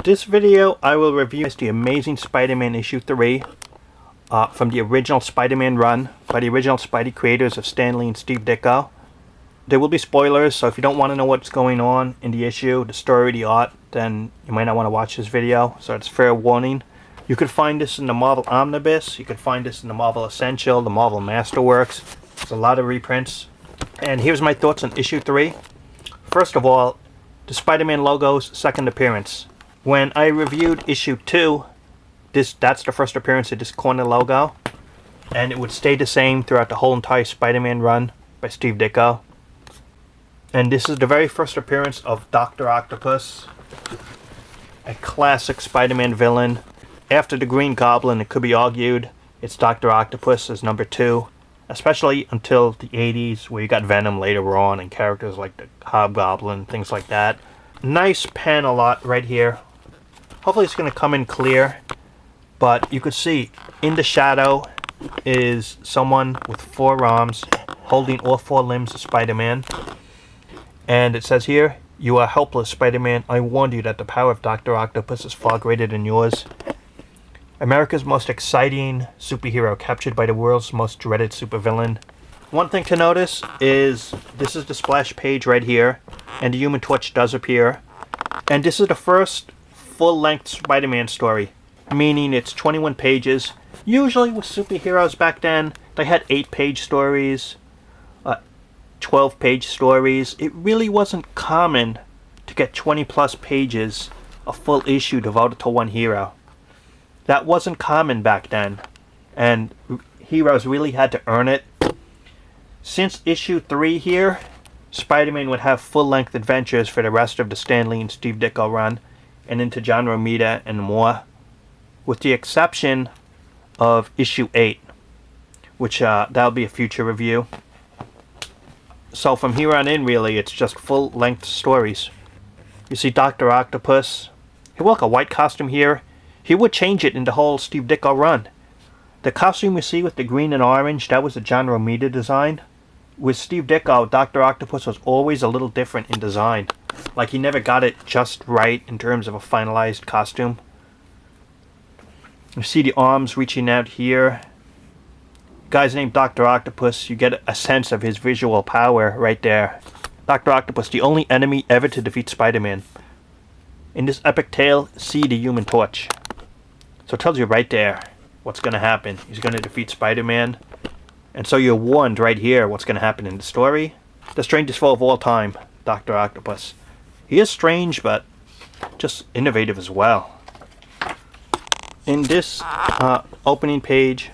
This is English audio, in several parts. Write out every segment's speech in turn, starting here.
This video I will review the Amazing Spider-Man issue 3 from the original Spider-Man run by the original Spidey creators of Stan Lee and Steve Ditko. There will be spoilers, so if you don't want to know what's going on in the issue, the story, the art, then you might not want to watch this video, so it's fair warning. You could find this in the Marvel Omnibus, you could find this in the Marvel Essential, the Marvel Masterworks. There's a lot of reprints. And here's my thoughts on issue 3. First of all, the Spider-Man logo's second appearance. When I reviewed issue 2, that's the first appearance of this corner logo, and it would stay the same throughout the whole entire Spider-Man run by Steve Ditko. And this is the very first appearance of Doctor Octopus, a classic Spider-Man villain. After the Green Goblin, it could be argued it's Doctor Octopus as number 2, especially until the 80s, where you got Venom later on and characters like the Hobgoblin, things like that. Nice panel art right here. Hopefully it's going to come in clear, but you could see in the shadow is someone with 4 arms holding all 4 limbs of Spider-Man. And it says here, "You are helpless, Spider-Man. I warned you that the power of Doctor Octopus is far greater than yours." America's most exciting superhero captured by the world's most dreaded supervillain. One thing to notice is this is the splash page right here, and the Human Torch does appear. And this is the first full-length Spider-Man story, meaning it's 21 pages. Usually with superheroes back then, they had 8-page stories, 12-page stories. It really wasn't common to get 20-plus pages, a full issue devoted to one hero. That wasn't common back then, and heroes really had to earn it. Since issue 3 here, Spider-Man would have full-length adventures for the rest of the Stan Lee and Steve Ditko run, and into John Romita and more, with the exception of issue 8, which that'll be a future review. So from here on in, really, it's just full-length stories. You see Doctor Octopus. He wore a white costume here. He would change it in the whole Steve Ditko run. The costume you see with the green and orange, that was the John Romita design. With Steve Ditko, Doctor Octopus was always a little different in design. Like he never got it just right in terms of a finalized costume. You see the arms reaching out here. Guy's named Doctor Octopus. You get a sense of his visual power right there. Doctor Octopus, the only enemy ever to defeat Spider-Man. In this epic tale, see the Human Torch. So it tells you right there what's going to happen. He's going to defeat Spider-Man. And so you're warned right here what's going to happen in the story. The strangest foe of all time, Doctor Octopus. He is strange, but just innovative as well. In this opening page,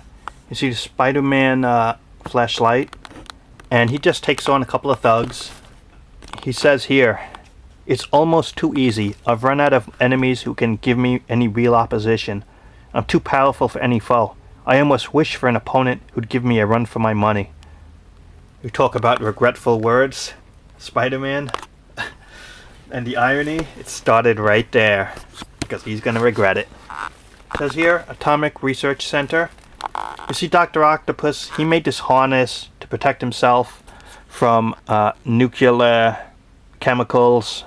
you see the Spider-Man flashlight, and he just takes on a couple of thugs. He says here, "It's almost too easy. I've run out of enemies who can give me any real opposition. I'm too powerful for any foe. I almost wish for an opponent who'd give me a run for my money." You talk about regretful words, Spider-Man. And the irony, it started right there, because he's going to regret it. It says here, Atomic Research Center. You see Dr. Octopus, he made this harness to protect himself from nuclear chemicals.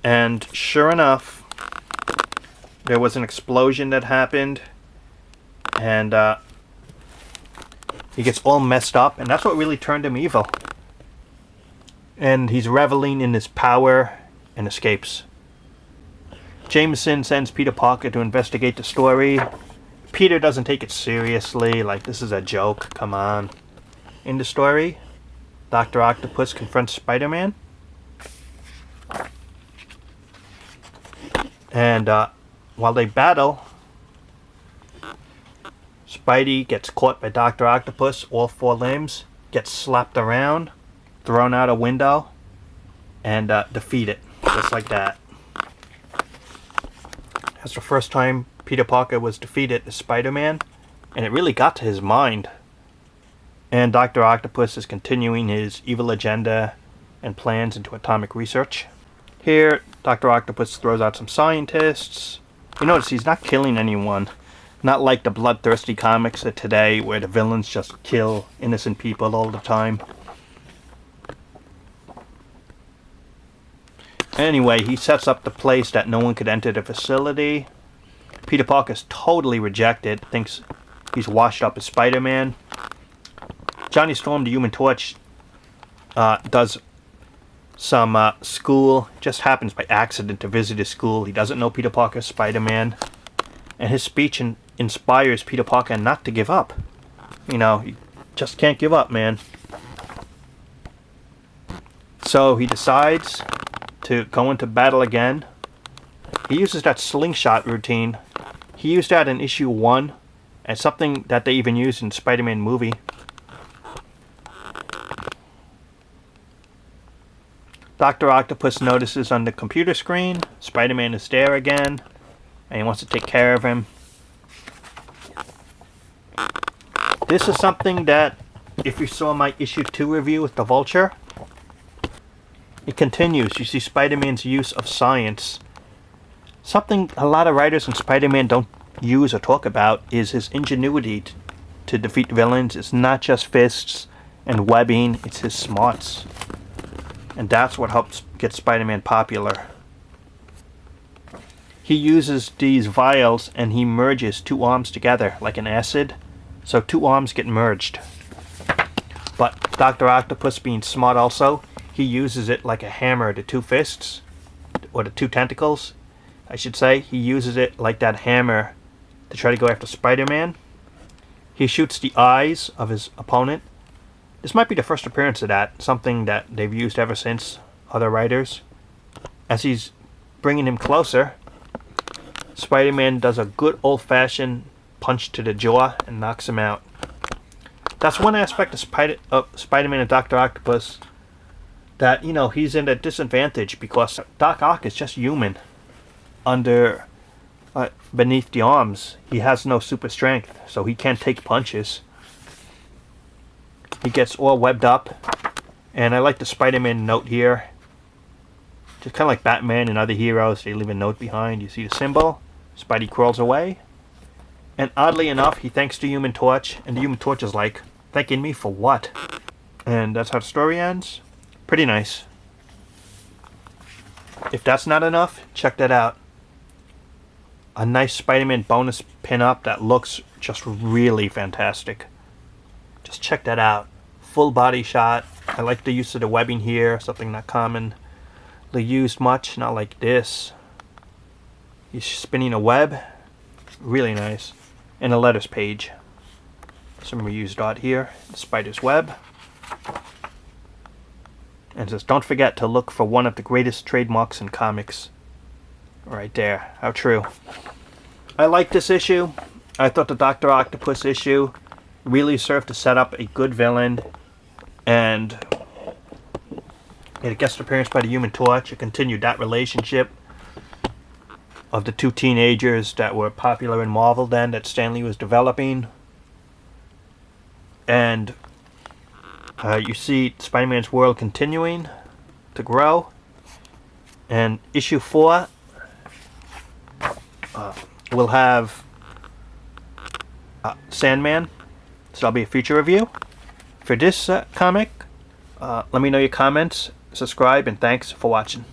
And sure enough, there was an explosion that happened. And he gets all messed up, and that's what really turned him evil. And he's reveling in his power and escapes. Jameson sends Peter Parker to investigate the story. Peter doesn't take it seriously, like this is a joke, come on. In the story, Dr. Octopus confronts Spider-Man. And while they battle, Spidey gets caught by Dr. Octopus, all 4 limbs, gets slapped around, thrown out a window, and defeated, just like that. That's the first time Peter Parker was defeated as Spider-Man, and it really got to his mind. And Dr. Octopus is continuing his evil agenda and plans into atomic research. Here, Dr. Octopus throws out some scientists. You notice he's not killing anyone. Not like the bloodthirsty comics of today where the villains just kill innocent people all the time. Anyway, he sets up the place that no one could enter the facility. Peter Parker's totally rejected, thinks he's washed up as Spider-Man. Johnny Storm, the Human Torch, does some school, just happens by accident to visit his school. He doesn't know Peter Parker's Spider-Man. And his speech inspires Peter Parker not to give up. You know, you just can't give up, man. So he decides to go into battle again. He uses that slingshot routine. He used that in issue 1 as something that they even used in Spider-Man movie. Doctor Octopus notices on the computer screen Spider-Man is there again, and he wants to take care of him. This is something that, if you saw my issue 2 review with the Vulture, it continues. You see Spider-Man's use of science. Something a lot of writers in Spider-Man don't use or talk about is his ingenuity to defeat villains. It's not just fists and webbing, it's his smarts. And that's what helps get Spider-Man popular. He uses these vials and he merges 2 arms together like an acid. So 2 arms get merged. But Doctor Octopus, being smart also, he uses it like a hammer, the 2 fists, or the 2 tentacles, I should say. He uses it like that hammer to try to go after Spider-Man. He shoots the eyes of his opponent. This might be the first appearance of that, something that they've used ever since, other writers. As he's bringing him closer, Spider-Man does a good old-fashioned punch to the jaw and knocks him out. That's one aspect of Spider-Man and Doctor Octopus that, you know, he's in a disadvantage because Doc Ock is just human. Beneath the arms, he has no super strength, so he can't take punches. He gets all webbed up, and I like the Spider-Man note here. Just kind of like Batman and other heroes, they leave a note behind. You see the symbol, Spidey crawls away. And oddly enough, he thanks the Human Torch, and the Human Torch is like, thanking me for what? And that's how the story ends. Pretty nice. If that's not enough, check that out. A nice Spider-Man bonus pinup that looks just really fantastic. Just check that out. Full body shot. I like the use of the webbing here, something not commonly used much, not like this. He's spinning a web. Really nice. And a letters page. Some reused art here. The spider's web. And it says, don't forget to look for one of the greatest trademarks in comics. Right there. How true. I like this issue. I thought the Doctor Octopus issue really served to set up a good villain. And a guest appearance by the Human Torch. It continued that relationship of the 2 teenagers that were popular in Marvel then, that Stan Lee was developing. And you see Spider-Man's world continuing to grow. And issue 4 will have Sandman. So that'll be a future review. For this comic, let me know your comments, subscribe, and thanks for watching.